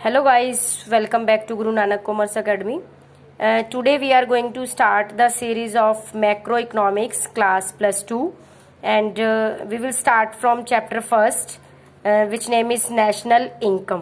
Hello guys, welcome back to Guru Nanak Commerce Academy. Today we are going to start the series of macroeconomics class plus 2 and we will start from chapter first which name is national income.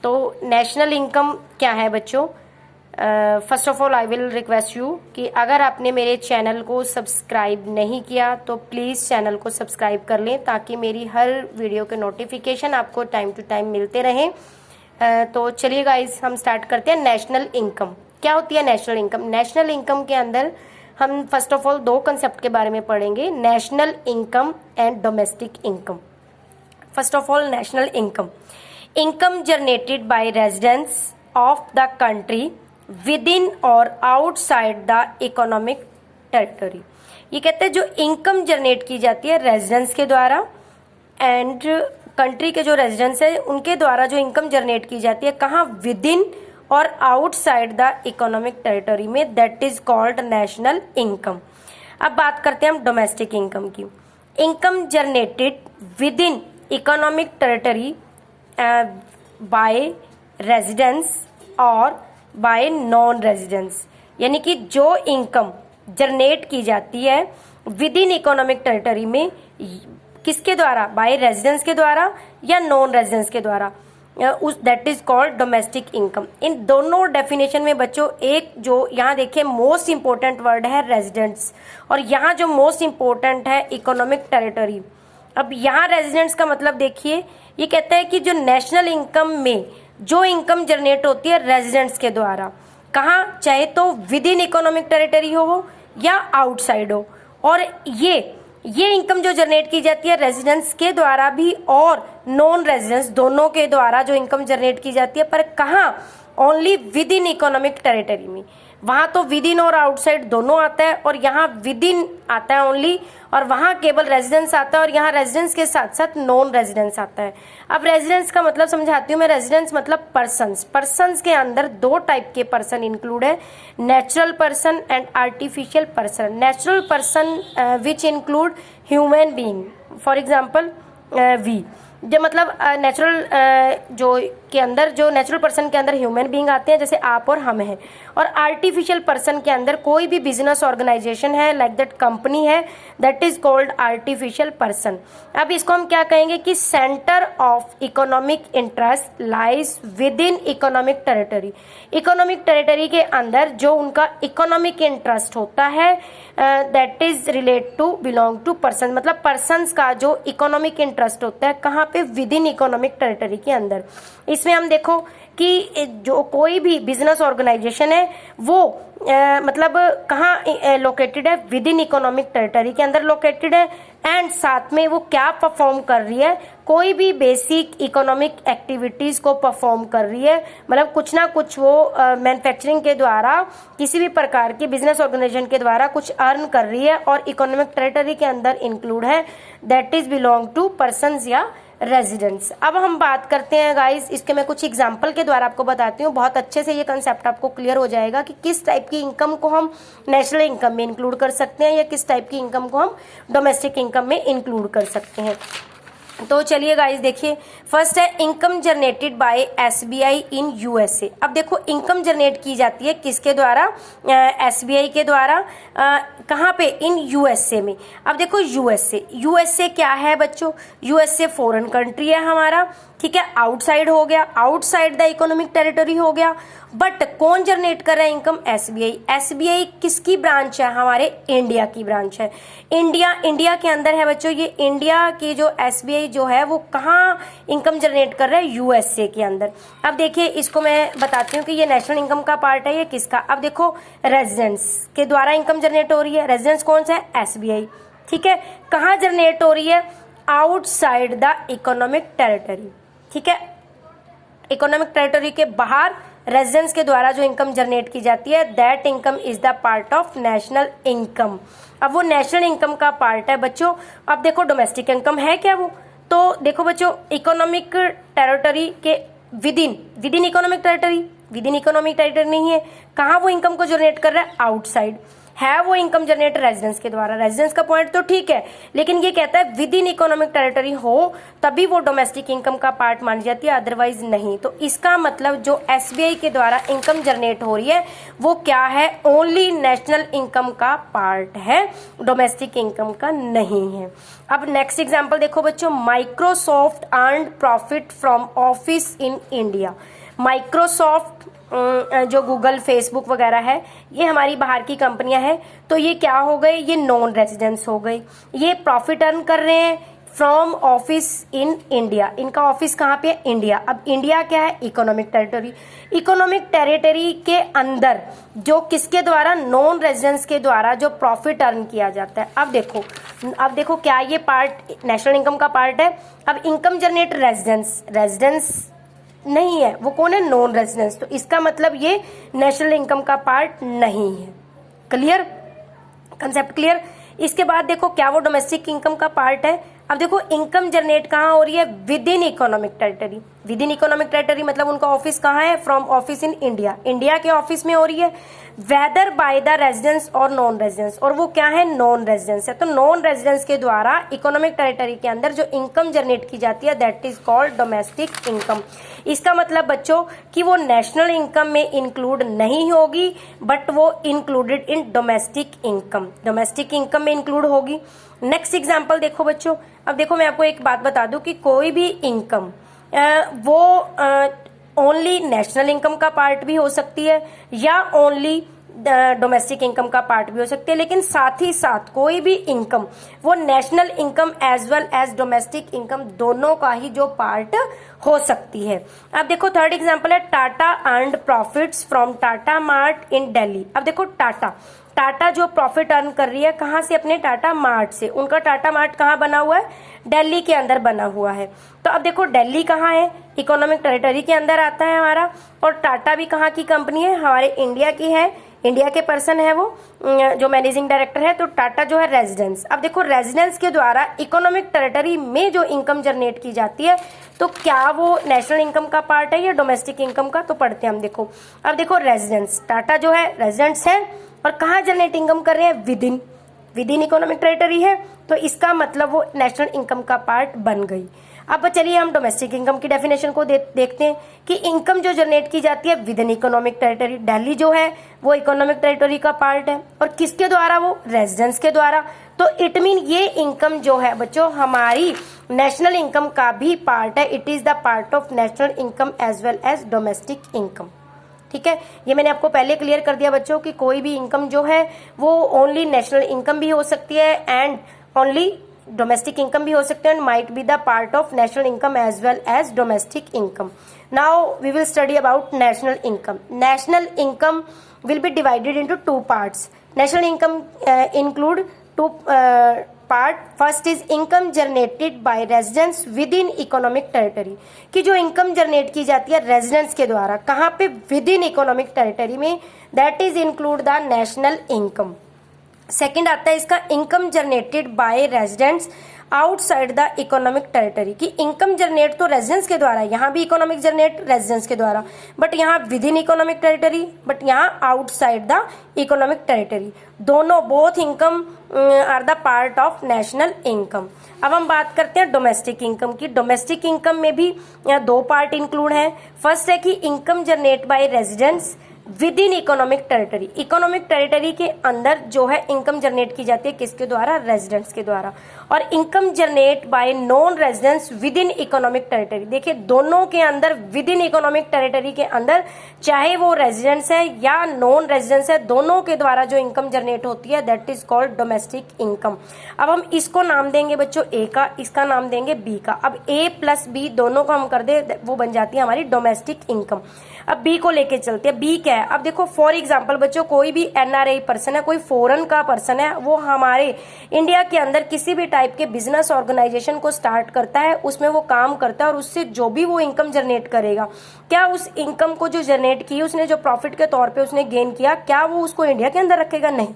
तो national income क्या है बच्चों? First of all I will request you कि अगर आपने मेरे channel को subscribe नहीं किया तो प्लीज़ चैनल को सब्सक्राइब कर लें ताकि मेरी हर वीडियो के नोटिफिकेशन आपको टाइम टू टाइम मिलते रहें. तो चलिए गाइस हम स्टार्ट करते हैं. नेशनल इनकम क्या होती है? नेशनल इनकम, नेशनल इनकम के अंदर हम फर्स्ट ऑफ ऑल दो कंसेप्ट के बारे में पढ़ेंगे, national income and domestic income. First of all national income, income generated by residents of the country with in और आउटसाइड द इकोनॉमिक टेरिटरी. ये कहते हैं जो इनकम जनरेट की जाती है रेजिडेंट्स के द्वारा एंड कंट्री के जो रेजिडेंट्स है उनके द्वारा जो इनकम जनरेट की जाती है, कहाँ? विद इन और आउटसाइड द इकोनॉमिक टेरिटरी में, that is called national income. अब बात करते हैं हम डोमेस्टिक इनकम की. Income generated within economic territory by residents और बाय नॉन रेजिडेंट्स, यानी कि जो इनकम जनरेट की जाती है विद इन इकोनॉमिक टेरिटरी में, किसके द्वारा? बाय रेजिडेंट्स के द्वारा या नॉन रेजिडेंट्स के द्वारा, उस that is called domestic income. इन दोनों डेफिनेशन में बच्चों एक जो यहाँ देखिए मोस्ट इंपॉर्टेंट वर्ड है रेजिडेंट्स और यहाँ जो मोस्ट इंपॉर्टेंट है इकोनॉमिक टेरिटरी. अब यहाँ रेजिडेंट्स का मतलब देखिए, ये कहता है कि जो नेशनल इनकम में जो इनकम जनरेट होती है रेजिडेंट्स के द्वारा, कहाँ? चाहे तो विद इन इकोनॉमिक टेरिटरी हो या आउटसाइड हो, और ये इनकम जो जनरेट की जाती है रेजिडेंट्स के द्वारा भी और नॉन रेजिडेंट्स दोनों के द्वारा जो इनकम जनरेट की जाती है, पर कहाँ? Only with in economic territory में. वहां तो विद इन और आउटसाइड दोनों आता है और यहाँ विद इन आता है ओनली, और वहां केवल रेजिडेंस आता है और यहाँ रेजिडेंस के साथ साथ नॉन रेजिडेंस आता है. अब रेजिडेंस का मतलब समझाती हूँ मैं. रेजिडेंस मतलब पर्सन्स. पर्सन्स के अंदर दो टाइप के पर्सन इंक्लूड है, natural person and artificial person. Natural person which include human being, for example we, जो मतलब नेचुरल जो के अंदर जो नेचुरल पर्सन के अंदर ह्यूमन बीइंग आते हैं जैसे आप और हम हैं, और आर्टिफिशियल पर्सन के अंदर कोई भी बिजनेस ऑर्गेनाइजेशन है, लाइक दैट कंपनी है, that is called artificial person. अब इसको हम क्या कहेंगे कि centre of economic interest lies within economic territory. Economic territory के अंदर जो उनका इकोनॉमिक इंटरेस्ट होता है that is relate to belong to person, मतलब पर्सन्स का जो इकोनॉमिक इंटरेस्ट होता है कहाँ पे? विद इन इकोनॉमिक टेरिटरी के अंदर. इसमें हम देखो कि जो कोई भी बिजनेस ऑर्गेनाइजेशन है वो मतलब कहाँ लोकेटेड है? विद इन इकोनॉमिक टेरिटरी के अंदर लोकेटेड है, एंड साथ में वो क्या परफॉर्म कर रही है? कोई भी बेसिक इकोनॉमिक एक्टिविटीज को परफॉर्म कर रही है, मतलब कुछ ना कुछ वो मैन्युफैक्चरिंग के द्वारा किसी भी प्रकार की बिजनेस ऑर्गेनाइजेशन के द्वारा कुछ अर्न कर रही है और इकोनॉमिक टेरिटरी के अंदर इंक्लूड है, that is belong to persons या रेजिडेंट्स. अब हम बात करते हैं गाइस, इसके मैं कुछ एग्जांपल के द्वारा आपको बताती हूँ. बहुत अच्छे से ये कंसेप्ट आपको क्लियर हो जाएगा कि किस टाइप की इनकम को हम नेशनल इनकम में इंक्लूड कर सकते हैं या किस टाइप की इनकम को हम डोमेस्टिक इनकम में इंक्लूड कर सकते हैं. तो चलिए गाइस देखिए, फर्स्ट है income generated by SBI in USA. अब देखो इनकम जनरेट की जाती है किसके द्वारा? एसबीआई के द्वारा. कहाँ पे? इन यूएसए में. अब देखो यूएसए क्या है बच्चों? यूएसए फॉरेन कंट्री है हमारा, ठीक है, आउटसाइड हो गया, आउटसाइड द इकोनॉमिक टेरिटरी हो गया. बट कौन जनरेट कर रहा है इनकम? एसबीआई. एसबीआई किसकी ब्रांच है? हमारे इंडिया की ब्रांच है. इंडिया के अंदर है बच्चों. ये इंडिया की जो एसबीआई जो है वो कहाँ इनकम जनरेट कर रहा है? यूएसए के अंदर. अब देखिए इसको मैं बताती हूँ कि ये नेशनल इनकम का पार्ट है, ये किसका? अब देखो रेजिडेंट्स के द्वारा इनकम जनरेट हो रही है. रेजिडेंट्स कौन सा है? एसबीआई, ठीक है. कहाँ जनरेट हो रही है? आउटसाइड द इकोनॉमिक टेरिटरी, ठीक है. इकोनॉमिक टेरिटरी के बाहर रेजिडेंट्स के द्वारा जो इनकम जनरेट की जाती है, that income is the part of national income. अब वो नेशनल इनकम का पार्ट है बच्चों. अब देखो डोमेस्टिक इनकम है क्या वो? तो देखो बच्चों, इकोनॉमिक टेरिटरी के विद इन इकोनॉमिक टेरिटरी नहीं है. कहाँ वो इनकम को जनरेट कर रहा है? आउटसाइड. है वो इनकम जनरेट रेजिडेंस के द्वारा। रेजिडेंस का पॉइंट तो ठीक है, लेकिन ये कहता है विद इन इकोनॉमिक टेरिटरी हो तभी वो डोमेस्टिक इनकम का पार्ट मानी जाती है, अदरवाइज नहीं। तो इसका मतलब जो एसबीआई के द्वारा इनकम जनरेट हो रही है वो क्या है, ओनली नेशनल इनकम का पार्ट है, डोमेस्टिक इनकम का नहीं है। अब नेक्स्ट एग्जांपल देखो बच्चों, Microsoft earned profit from office in India. Microsoft जो गूगल, फेसबुक वगैरह है, ये हमारी बाहर की कंपनियां हैं, तो ये क्या हो गए, ये नॉन रेजिडेंस हो गई। ये प्रॉफिट अर्न कर रहे हैं फ्रॉम ऑफिस इन इंडिया। इनका ऑफिस कहाँ पे है, इंडिया। अब इंडिया क्या है, इकोनॉमिक टेरिटरी। इकोनॉमिक टेरिटरी के अंदर जो किसके द्वारा, नॉन रेजिडेंस के द्वारा जो प्रॉफिट अर्न किया जाता है। अब देखो क्या ये पार्ट नेशनल इनकम का पार्ट है। अब इनकम जनरेट रेजिडेंस नहीं है, वो कौन है, नॉन रेजिडेंस। तो इसका मतलब ये नेशनल इनकम का पार्ट नहीं है। Clear, concept clear. इसके बाद देखो क्या वो डोमेस्टिक इनकम का पार्ट है। अब देखो इनकम जनरेट कहाँ हो रही है, with in economic territory. With in economic territory मतलब उनका ऑफिस कहाँ है, from office in India, India के ऑफिस में हो रही है। वेदर बाय द रेजिडेंस और नॉन रेजिडेंस, और वो क्या है, नॉन रेजिडेंस है। तो नॉन रेजिडेंस के द्वारा इकोनॉमिक टेरिटरी के अंदर जो इनकम जनरेट की जाती है that is called domestic income. इसका मतलब बच्चों कि वो नेशनल इनकम में इंक्लूड नहीं होगी, बट वो included in domestic income, domestic income में इंक्लूड होगी। नेक्स्ट एग्जांपल देखो बच्चों। अब देखो मैं आपको एक बात बता दूं कि कोई भी इनकम वो ओनली नेशनल इनकम का पार्ट भी हो सकती है या ओनली डोमेस्टिक इनकम का पार्ट भी हो सकती है, लेकिन साथ ही साथ कोई भी इनकम वो national income as well as domestic income दोनों का ही जो पार्ट हो सकती है। अब देखो थर्ड एग्जांपल है, Tata earned profits from Tata mart in Delhi. अब देखो टाटा जो प्रॉफिट अर्न कर रही है कहाँ से, अपने टाटा मार्ट से। उनका टाटा मार्ट कहाँ बना हुआ है, दिल्ली के अंदर बना हुआ है। तो अब देखो दिल्ली कहाँ है, इकोनॉमिक टेरिटरी के अंदर आता है हमारा, और टाटा भी कहाँ की कंपनी है, हमारे इंडिया की है, इंडिया के पर्सन है वो जो मैनेजिंग डायरेक्टर है। तो टाटा जो है रेजिडेंस। अब देखो रेजिडेंस के द्वारा इकोनॉमिक टेरिटरी में जो इनकम जनरेट की जाती है तो क्या वो नेशनल इनकम का पार्ट है या डोमेस्टिक इनकम का, तो पढ़ते हैं हम। देखो अब देखो रेजिडेंस, टाटा जो है रेजिडेंट्स है और कहाँ जनरेट इनकम कर रहे हैं, विद इन इकोनॉमिक टेरिटरी है, तो इसका मतलब वो नेशनल इनकम का पार्ट बन गई। अब चलिए हम डोमेस्टिक इनकम की डेफिनेशन को देखते हैं कि इनकम जो जनरेट की जाती है with in economic territory, Delhi जो है वो इकोनॉमिक टेरिटरी का पार्ट है, और किसके द्वारा, वो रेजिडेंस के द्वारा। तो इट मीन ये इनकम जो है बच्चों हमारी नेशनल इनकम का भी पार्ट है, it is the part of national income as well as domestic income. ठीक है, ये मैंने आपको पहले क्लियर कर दिया बच्चों कि कोई भी इनकम जो है वो ओनली नेशनल इनकम भी हो सकती है एंड ओनली डोमेस्टिक इनकम भी हो सकते हैं, and might be the part of national income as well as domestic income. Now we will study about national income. National income will be divided into two parts. National income include two part. First is income generated by residents within economic territory, कि जो income generate की जाती है residents के द्वारा कहाँ पे, with in economic territory में, that is include the national income. Second आता है इसका income generated by residents outside the economic territory, की इनकम जनरेट तो रेजिडेंस के द्वारा, यहाँ भी इकोनॉमिक जनरेट रेजिडेंस के द्वारा, बट यहाँ within economic territory, but यहाँ आउटसाइड द इकोनॉमिक टेरिटरी। दोनों both income are the part of national income. अब हम बात करते हैं डोमेस्टिक इनकम की। डोमेस्टिक इनकम में भी दो पार्ट इंक्लूड हैं। फर्स्ट है कि income generate by residents within economic territory, economic territory के अंदर जो है इनकम जनरेट की जाती है किसके द्वारा, रेजिडेंट्स के द्वारा। और income generate bye non residents within economic territory, देखिए दोनों के अंदर विद इन इकोनॉमिक टेरिटरी के अंदर चाहे वो रेजिडेंट्स है या नॉन रेजिडेंट्स है, दोनों के द्वारा जो इनकम जनरेट होती है that is called domestic income. अब हम इसको नाम देंगे बच्चों ए का, इसका नाम देंगे बी का। अब ए प्लस बी दोनों को हम कर दे वो बन जाती है हमारी डोमेस्टिक इनकम। अब बी को लेके चलते हैं, बी क्या है। अब देखो फॉर एग्जांपल बच्चों कोई भी एनआरआई पर्सन है, कोई फॉरेन का पर्सन है, वो हमारे इंडिया के अंदर किसी भी टाइप के बिजनेस ऑर्गेनाइजेशन को स्टार्ट करता है, उसमें वो काम करता है और उससे जो भी वो इनकम जनरेट करेगा, क्या उस इनकम को जो जनरेट की उसने, जो प्रॉफिट के तौर पे उसने गेन किया, क्या वो उसको इंडिया के अंदर रखेगा? नहीं,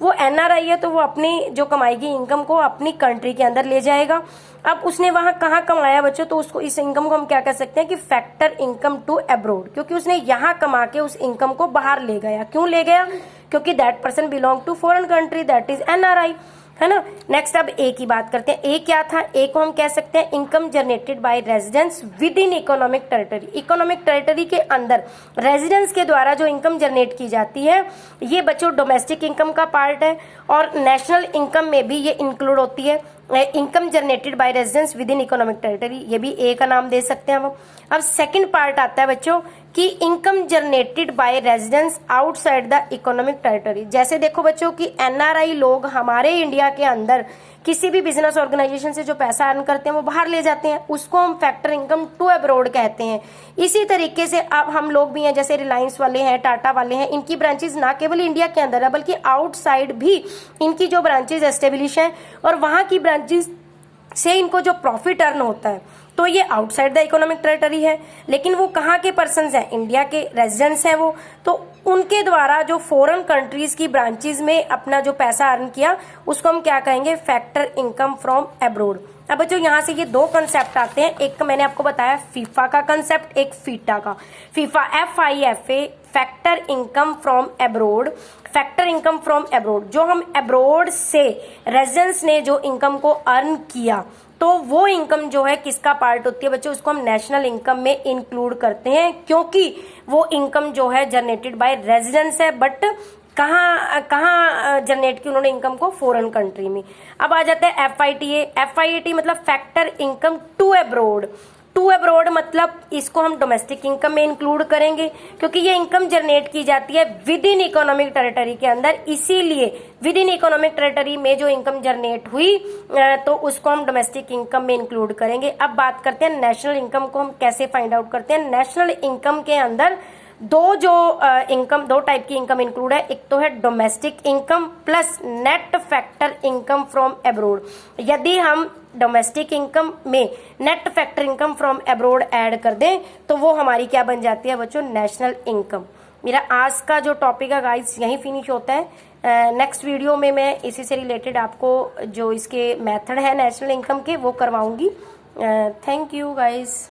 वो एनआरआई है तो वो अपनी जो कमाई की इनकम को अपनी कंट्री के अंदर ले जाएगा। अब उसने वहां कहाँ कमाया बच्चों, तो उसको इस इनकम को हम क्या कह सकते हैं कि फैक्टर इनकम टू अब्रोड, क्योंकि उसने यहाँ कमा के उस इनकम को बाहर ले गया। क्यों ले गया? क्योंकि that person belong to foreign country, that is NRI, है ना। नेक्स्ट अब ए की बात करते हैं। ए क्या था? ए को हम कह सकते हैं income generated by residence with in economic territory. Economic territory के अंदर रेजिडेंस के द्वारा जो इनकम जनरेट की जाती है, ये बच्चों डोमेस्टिक इनकम का पार्ट है और नेशनल इनकम में भी ये इंक्लूड होती है। Income generated by residence with in economic territory, ये भी ए का नाम दे सकते हैं हम। अब सेकंड पार्ट आता है बच्चों कि income generated by residence outside the economic territory. जैसे देखो बच्चों कि एनआरआई लोग हमारे इंडिया के अंदर किसी भी बिजनेस ऑर्गेनाइजेशन से जो पैसा अर्न करते हैं वो बाहर ले जाते हैं, उसको हम फैक्टर इनकम टू अब्रोड कहते हैं। इसी तरीके से अब हम लोग भी हैं, जैसे रिलायंस वाले हैं, टाटा वाले हैं, इनकी ब्रांचेस ना केवल इंडिया के अंदर है बल्कि आउटसाइड भी इनकी जो ब्रांचेस एस्टेब्लिश हैं और वहां की ब्रांचेस से इनको जो प्रॉफिट अर्न होता है तो ये आउटसाइड द इकोनॉमिक टेरिटरी है। लेकिन वो कहाँ के पर्सन्स हैं? इंडिया के रेजिडेंट्स हैं वो, तो उनके द्वारा जो फॉरेन कंट्रीज की ब्रांचेस में अपना जो पैसा अर्न किया उसको हम क्या कहेंगे? Factor income from abroad. अब बच्चों यहाँ से ये दो कंसेप्ट आते हैं, एक मैंने आपको बताया फीफा का कंसेप्ट, एक फीटा का। FIFA FIFA factor income from abroad. Factor income from abroad, जो हम अब्रोड से रेजिडेंट्स ने जो इनकम को अर्न किया तो वो इनकम जो है किसका पार्ट होती है बच्चों? उसको हम नेशनल इनकम में इंक्लूड करते हैं, क्योंकि वो इनकम जो है जनरेटेड बाय रेजिडेंट्स है, बट कहाँ जनरेट की उन्होंने इनकम को? फॉरेन कंट्री में। अब आ जाता है FITA मतलब factor income to abroad. To abroad मतलब इसको हम डोमेस्टिक इनकम में इंक्लूड करेंगे, क्योंकि ये इनकम जनरेट की जाती है विद इन इकोनॉमिक टेरिटरी के अंदर, इसीलिए विद इन इकोनॉमिक टेरिटरी में जो इनकम जनरेट हुई तो उसको हम डोमेस्टिक इनकम में इंक्लूड करेंगे। अब बात करते हैं नेशनल इनकम को हम कैसे फाइंड आउट करते हैं। नेशनल इनकम के अंदर दो टाइप की इनकम इंक्लूड है, एक तो है domestic income plus net factor income from abroad. यदि हम डोमेस्टिक इनकम में net factor income from abroad add कर दें तो वो हमारी क्या बन जाती है बच्चों? National income. मेरा आज का जो टॉपिक है गाइस यहीं फिनिश होता है। नेक्स्ट वीडियो में मैं इसी से रिलेटेड आपको जो इसके मेथड है नेशनल इनकम के वो करवाऊंगी। Thank you guys.